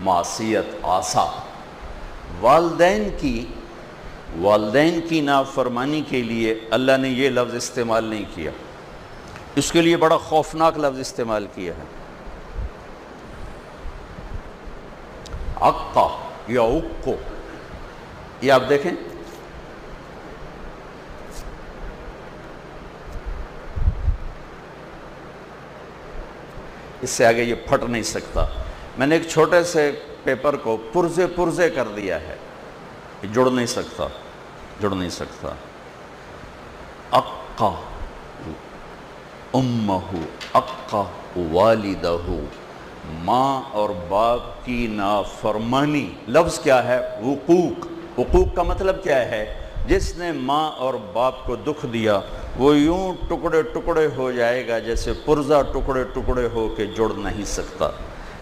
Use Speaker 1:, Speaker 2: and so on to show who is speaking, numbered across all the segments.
Speaker 1: معصیت آسا۔ والدین کی نافرمانی کے لیے اللہ نے یہ لفظ استعمال نہیں کیا، اس کے لیے بڑا خوفناک لفظ استعمال کیا ہے، عقا یا عقو۔ یہ آپ دیکھیں، اس سے آگے یہ پھٹ نہیں سکتا۔ میں نے ایک چھوٹے سے پیپر کو پرزے کر دیا ہے، یہ جڑ نہیں سکتا۔ اقا امہ اقا والدہ، ماں اور باپ کی نافرمانی۔ لفظ کیا ہے؟ حقوق کا مطلب کیا ہے؟ جس نے ماں اور باپ کو دکھ دیا وہ یوں ٹکڑے ٹکڑے ہو جائے گا جیسے پرزہ ٹکڑے ٹکڑے ہو کے جڑ نہیں سکتا۔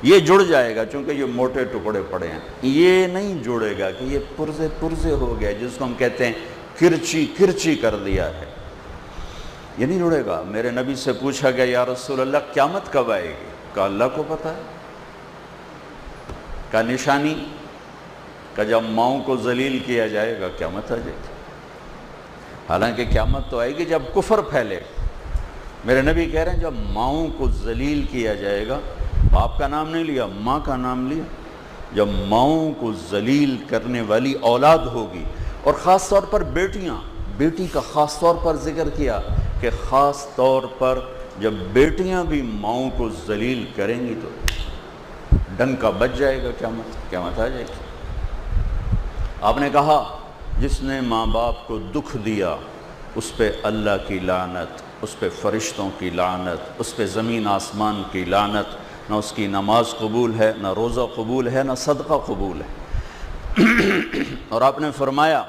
Speaker 1: یہ جڑ جائے گا چونکہ یہ موٹے ٹکڑے پڑے ہیں، یہ نہیں جڑے گا کہ یہ پرزے ہو گیا، جس کو ہم کہتے ہیں کرچی کر دیا ہے، یہ نہیں جڑے گا۔ میرے نبی سے پوچھا گیا یا رسول اللہ قیامت کب آئے گی؟ کہا اللہ کو پتہ ہے۔ کا نشانی کہ جب ماؤں کو ذلیل کیا جائے گا قیامت آ جائے گی۔ حالانکہ قیامت تو آئے گی جب کفر پھیلے۔ میرے نبی کہہ رہے ہیں جب ماؤں کو ذلیل کیا جائے گا، باپ کا نام نہیں لیا، ماں کا نام لیا، جب ماؤں کو ذلیل کرنے والی اولاد ہوگی، اور خاص طور پر بیٹی کا خاص طور پر ذکر کیا کہ خاص طور پر جب بیٹیاں بھی ماؤں کو ذلیل کریں گی تو ڈنکا بج جائے گا، قیامت آ جائے گی۔ آپ نے کہا جس نے ماں باپ کو دکھ دیا اس پہ اللہ کی لعنت، اس پہ فرشتوں کی لعنت، اس پہ زمین آسمان کی لعنت، نہ اس کی نماز قبول ہے، نہ روزہ قبول ہے، نہ صدقہ قبول ہے۔ اور آپ نے فرمایا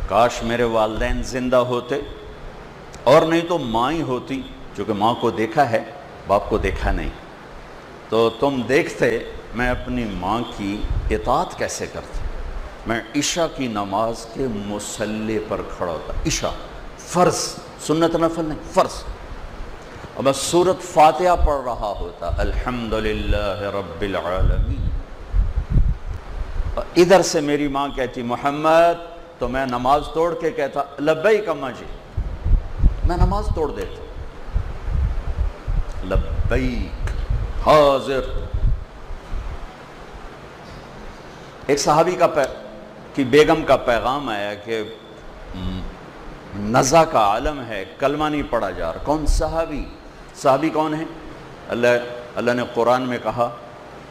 Speaker 1: کاش میرے والدین زندہ ہوتے، اور نہیں تو ماں ہی ہوتی، چونکہ ماں کو دیکھا ہے باپ کو دیکھا نہیں، تو تم دیکھتے میں اپنی ماں کی اطاعت کیسے کرتا۔ میں عشاء کی نماز کے مصلی پر کھڑا ہوتا، عشاء فرض، سنت نفل نہیں، فرض، اور میں سورۃ فاتحہ پڑھ رہا ہوتا، الحمدللہ رب العالمین، اور ادھر سے میری ماں کہتی محمد، تو میں نماز توڑ کے کہتا لبیک اماں جی، میں نماز توڑ دیتا، لبیک حاضر۔ ایک صحابی کی بیگم کا پیغام آیا کہ نزا کا عالم ہے، کلمہ نہیں پڑھا جا رہا۔ کون؟ صحابی کون ہے؟ اللہ نے قرآن میں کہا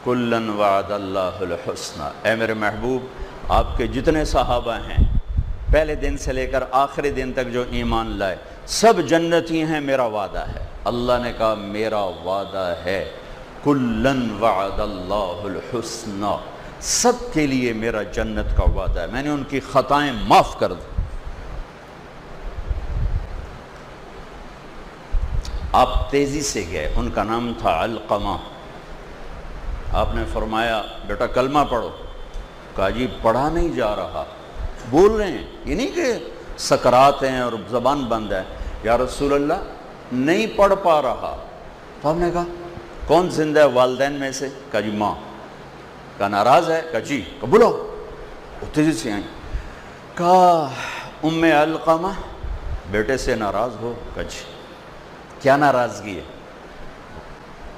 Speaker 1: کلن وعد اللہ الحسنى، اے میرے محبوب آپ کے جتنے صحابہ ہیں پہلے دن سے لے کر آخری دن تک جو ایمان لائے سب جنتی ہیں، میرا وعدہ ہے۔ اللہ نے کہا میرا وعدہ ہے کلن وعد اللہ الحسنى، سب کے لیے میرا جنت کا وعدہ ہے، میں نے ان کی خطائیں معاف کر دی۔ آپ تیزی سے گئے، ان کا نام تھا علقمہ، آپ نے فرمایا بیٹا کلمہ پڑھو، کہا جی پڑھا نہیں جا رہا، بول رہے ہیں، یہ نہیں کہ سکرات ہیں اور زبان بند ہے، یا رسول اللہ نہیں پڑھ پا رہا۔ تو ہم نے کہا کون زندہ ہے والدین میں سے؟ کہا جی ماں۔ کہا ناراض ہے؟ کہا جی۔ کہا بولو، وہ تیزی سے آئیں، کہا ام علقمہ بیٹے سے ناراض ہو؟ کہا جی۔ کیا ناراضگی ہے؟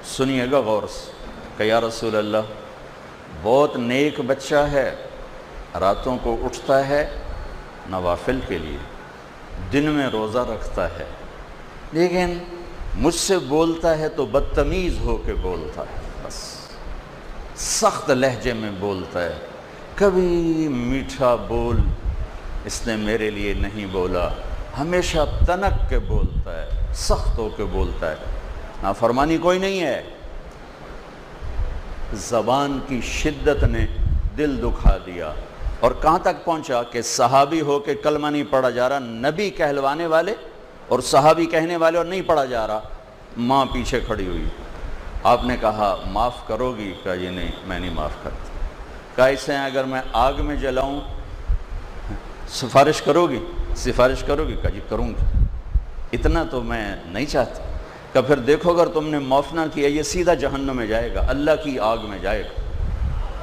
Speaker 1: سنیے گا غور سے۔ کہ یا رسول اللہ بہت نیک بچہ ہے، راتوں کو اٹھتا ہے نوافل کے لیے، دن میں روزہ رکھتا ہے، لیکن مجھ سے بولتا ہے تو بدتمیز ہو کے بولتا ہے، بس سخت لہجے میں بولتا ہے، کبھی میٹھا بول اس نے میرے لیے نہیں بولا، ہمیشہ تنک کے بولتا ہے، سخت ہو کے بولتا ہے، نافرمانی کوئی نہیں ہے، زبان کی شدت نے دل دکھا دیا۔ اور کہاں تک پہنچا کہ صحابی ہو کے کلمہ نہیں پڑھا جا رہا، نبی کہلوانے والے اور صحابی کہنے والے اور نہیں پڑھا جا رہا، ماں پیچھے کھڑی ہوئی۔ آپ نے کہا معاف کرو گی؟ کہا یہ نہیں میں نہیں معاف کرتا۔ کہا اسے اگر میں آگ میں جلاؤں سفارش کرو گی؟ کہا جی کروں گی، اتنا تو میں نہیں چاہتا۔ کہ پھر دیکھو اگر تم نے معاف نہ کیا یہ سیدھا جہنم میں جائے گا، اللہ کی آگ میں جائے گا۔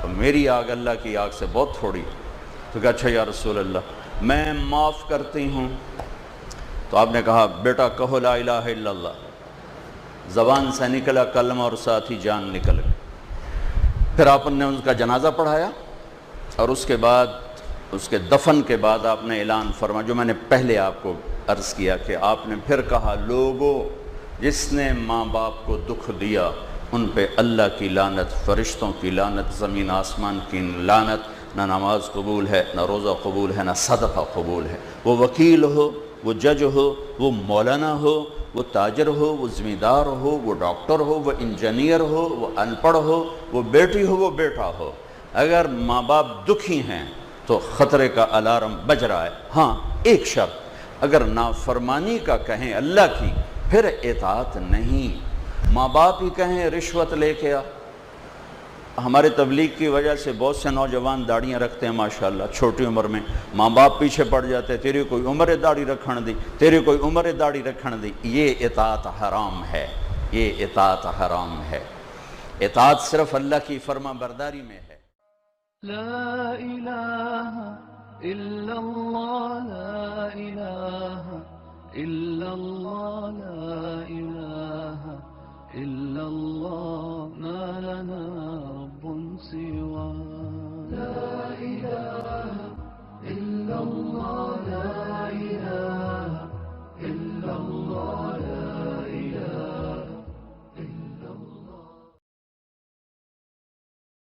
Speaker 1: تو میری آگ اللہ کی آگ سے بہت تھوڑی. تو کہا اچھا یا رسول اللہ میں معاف کرتی ہوں. تو آپ نے کہا بیٹا کہو لا الہ الا اللہ. زبان سے نکلا کلمہ اور ساتھ ہی جان نکل گئی. پھر آپ نے ان کا جنازہ پڑھایا اور اس کے بعد اس کے دفن کے بعد آپ نے اعلان فرمایا جو میں نے پہلے آپ کو عرض کیا کہ آپ نے پھر کہا لوگوں جس نے ماں باپ کو دکھ دیا ان پہ اللہ کی لعنت، فرشتوں کی لعنت، زمین آسمان کی لعنت. نہ نماز قبول ہے، نہ روزہ قبول ہے، نہ صدقہ قبول ہے. وہ وکیل ہو، وہ جج ہو، وہ مولانا ہو، وہ تاجر ہو، وہ ذمہ ہو، وہ ڈاکٹر ہو، وہ انجینئر ہو، وہ ان پڑھ ہو، وہ بیٹی ہو، وہ بیٹا ہو، اگر ماں باپ دکھی ہیں تو خطرے کا الارم بج رہا ہے. ہاں ایک شرط، اگر نافرمانی کا کہیں اللہ کی پھر اطاعت نہیں. ماں باپ ہی کہیں رشوت لے کے آ. ہمارے تبلیغ کی وجہ سے بہت سے نوجوان داڑیاں رکھتے ہیں ماشاءاللہ چھوٹی عمر میں، ماں باپ پیچھے پڑ جاتے ہیں تیری کوئی عمر داڑھی رکھن دی، تیری کوئی عمر داڑھی رکھن دی. یہ اطاعت حرام ہے، یہ اطاعت حرام ہے. اطاعت صرف اللہ کی فرما برداری میں ہے.
Speaker 2: لا الہ الا اللہ، لا الہ الا اللہ، لا الہ الا اللہ، ما لنا رب سوا. لا الہ